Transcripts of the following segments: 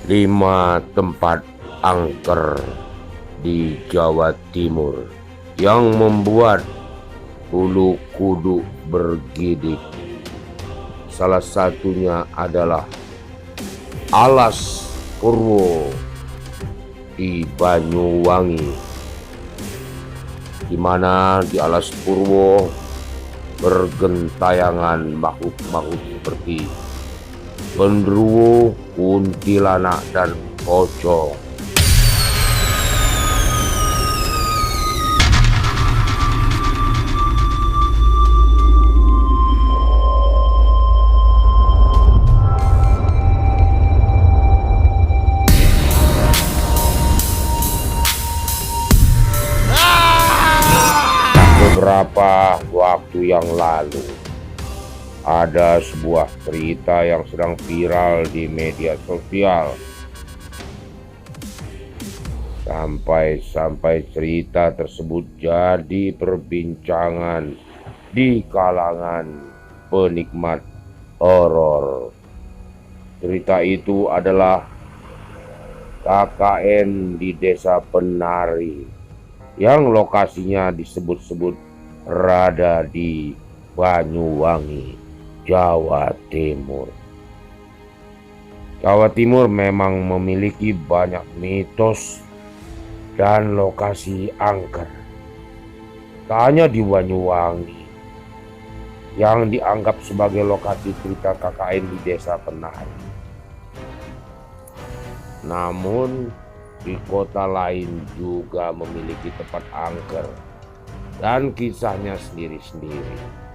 5 tempat angker di Jawa Timur yang membuat bulu kuduk bergidik. Salah satunya adalah Alas Purwo di Banyuwangi, di mana di Alas Purwo bergentayangan makhluk-makhluk seperti genderuwo, kuntilanak, dan pocong. Beberapa waktu yang lalu, ada sebuah cerita yang sedang viral di media sosial. Sampai cerita tersebut jadi perbincangan di kalangan penikmat horor. Cerita itu adalah KKN di Desa Penari yang lokasinya disebut-sebut berada di Banyuwangi, Jawa Timur. Jawa Timur memang memiliki banyak mitos dan lokasi angker. Tak hanya di Banyuwangi yang dianggap sebagai lokasi cerita KKN di Desa Penari, namun di kota lain juga memiliki tempat angker dan kisahnya sendiri-sendiri.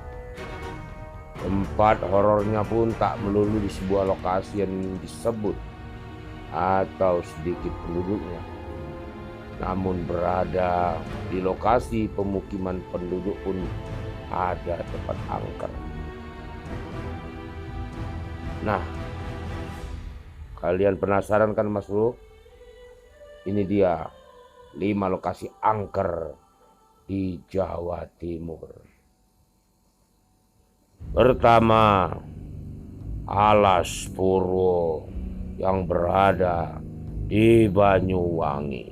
Tempat horornya pun tak melulu di sebuah lokasi yang disebut atau sedikit penduduknya, namun berada di lokasi pemukiman penduduk pun ada tempat angker. Nah, kalian penasaran kan Mas Bro? Ini dia 5 lokasi angker di Jawa Timur. Pertama, Alas Purwo yang berada di Banyuwangi.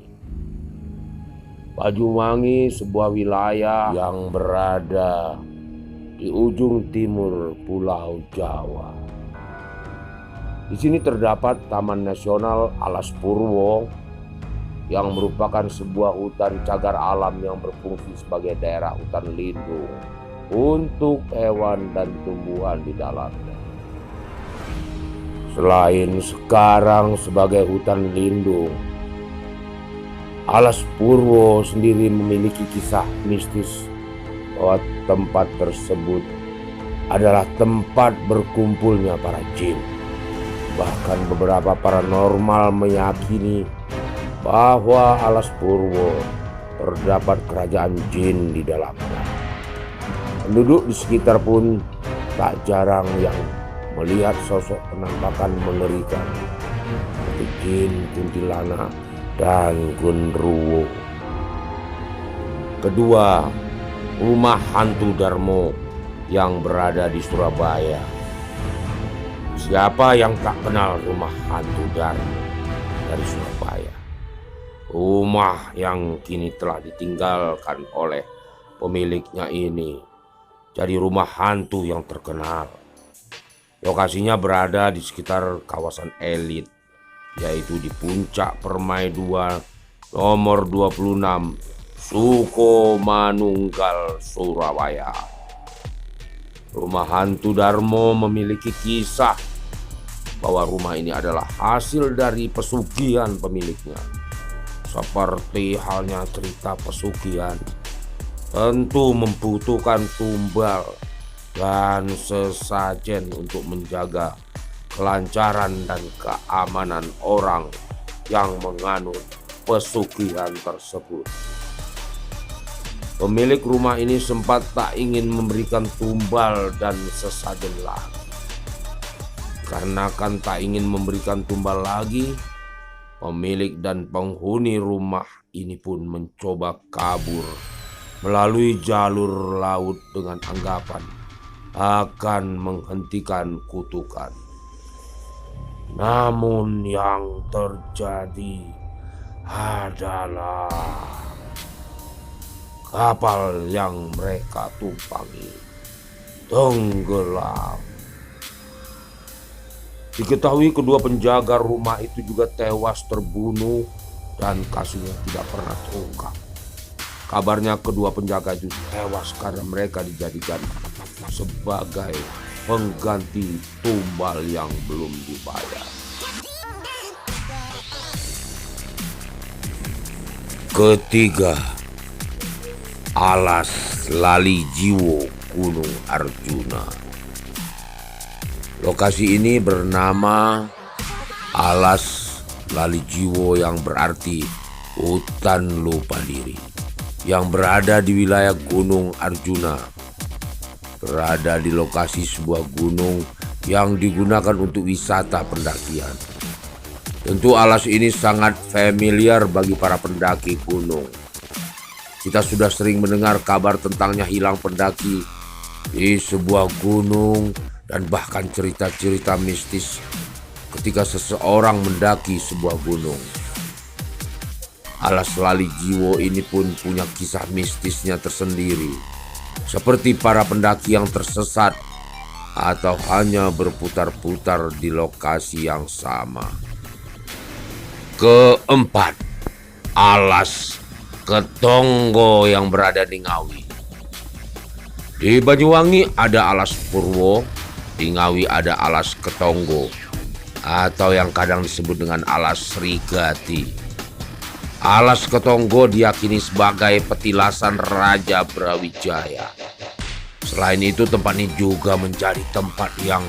Banyuwangi sebuah wilayah yang berada di ujung timur Pulau Jawa. Di sini terdapat Taman Nasional Alas Purwo yang merupakan sebuah hutan cagar alam yang berfungsi sebagai daerah hutan lindung untuk hewan dan tumbuhan di dalamnya. Selain sekarang sebagai hutan lindung, Alas Purwo sendiri memiliki kisah mistis bahwa tempat tersebut adalah tempat berkumpulnya para jin. Bahkan beberapa paranormal meyakini bahwa Alas Purwo terdapat kerajaan jin di dalamnya. Penduduk di sekitar pun tak jarang yang melihat sosok penampakan mengerikan seperti jin, kuntilanak, dan genderuwo. Kedua, Rumah Hantu Darmo yang berada di Surabaya. Siapa yang tak kenal Rumah Hantu Darmo dari Surabaya? Rumah yang kini telah ditinggalkan oleh pemiliknya ini jadi rumah hantu yang terkenal. Lokasinya berada di sekitar kawasan elit, yaitu di Puncak Permai 2 nomor 26 Sukomanunggal, Surabaya. Rumah Hantu Darmo memiliki kisah bahwa rumah ini adalah hasil dari pesugihan pemiliknya. Seperti halnya cerita pesugihan, tentu membutuhkan tumbal dan sesajen untuk menjaga kelancaran dan keamanan orang yang menganut pesugihan tersebut. Pemilik rumah ini sempat tak ingin memberikan tumbal dan sesajen lagi. Karena kan tak ingin memberikan tumbal lagi, pemilik dan penghuni rumah ini pun mencoba kabur melalui jalur laut dengan anggapan akan menghentikan kutukan. Namun yang terjadi adalah kapal yang mereka tumpangi tenggelam. Diketahui kedua penjaga rumah itu juga tewas terbunuh dan kasusnya tidak pernah terungkap. Kabarnya kedua penjaga itu tewas karena mereka dijadikan sebagai pengganti tumbal yang belum dibayar. Ketiga, Alas Lali Jiwo Gunung Arjuna. Lokasi ini bernama Alas Lali Jiwo yang berarti hutan lupa diri, yang berada di wilayah Gunung Arjuna. Berada di lokasi sebuah gunung yang digunakan untuk wisata pendakian. Tentu alas ini sangat familiar bagi para pendaki gunung. Kita sudah sering mendengar kabar tentangnya hilang pendaki di sebuah gunung dan bahkan cerita-cerita mistis ketika seseorang mendaki sebuah gunung. Alas Lali Jiwo ini pun punya kisah mistisnya tersendiri, seperti para pendaki yang tersesat atau hanya berputar-putar di lokasi yang sama. Keempat, Alas Ketonggo yang berada di Ngawi. Di Banyuwangi ada Alas Purwo, di Ngawi ada Alas Ketonggo atau yang kadang disebut dengan Alas Srigati. Alas Ketonggo diyakini sebagai petilasan Raja Brawijaya. Selain itu, tempat ini juga menjadi tempat yang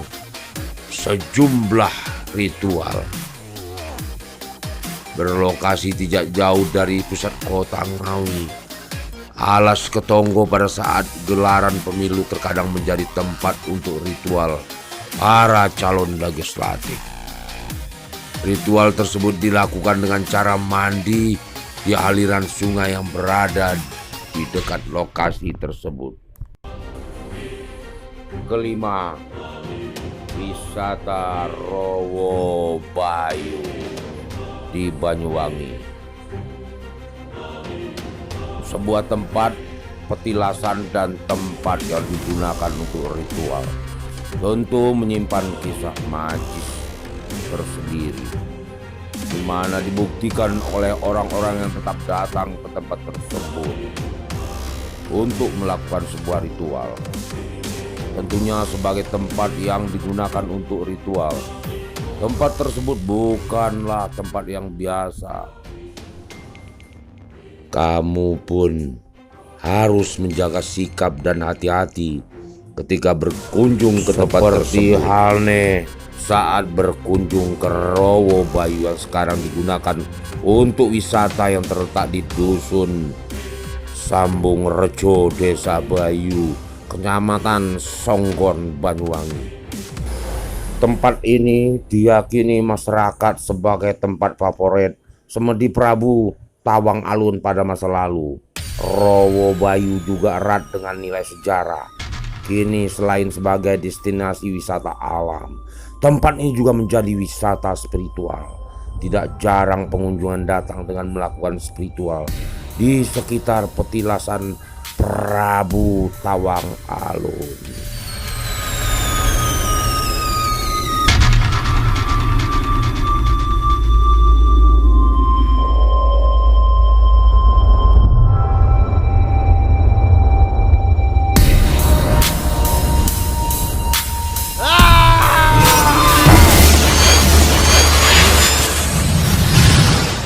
sejumlah ritual. Berlokasi tidak jauh dari pusat kota Ngawi, Alas Ketonggo pada saat gelaran pemilu terkadang menjadi tempat untuk ritual para calon legislatif. Ritual tersebut dilakukan dengan cara mandi di aliran sungai yang berada di dekat lokasi tersebut. Kelima, wisata Rowo Bayu di Banyuwangi. Sebuah tempat petilasan dan tempat yang digunakan untuk ritual. Tentu menyimpan kisah magis tersendiri, di mana dibuktikan oleh orang-orang yang tetap datang ke tempat tersebut untuk melakukan sebuah ritual. Tentunya sebagai tempat yang digunakan untuk ritual, tempat tersebut bukanlah tempat yang biasa. Kamu pun harus menjaga sikap dan hati-hati ketika berkunjung ke tempat tersebut. Seperti halnya saat berkunjung ke Rowo Bayu yang sekarang digunakan untuk wisata yang terletak di Dusun Sambung Rejo, Desa Bayu, Kecamatan Songgon, Banyuwangi. Tempat ini diyakini masyarakat sebagai tempat favorit Semedi Prabu Tawang Alun pada masa lalu. Rowo Bayu juga erat dengan nilai sejarah. Kini selain sebagai destinasi wisata alam, tempat ini juga menjadi wisata spiritual. Tidak jarang pengunjung datang dengan melakukan spiritual di sekitar petilasan Prabu Tawang Alun.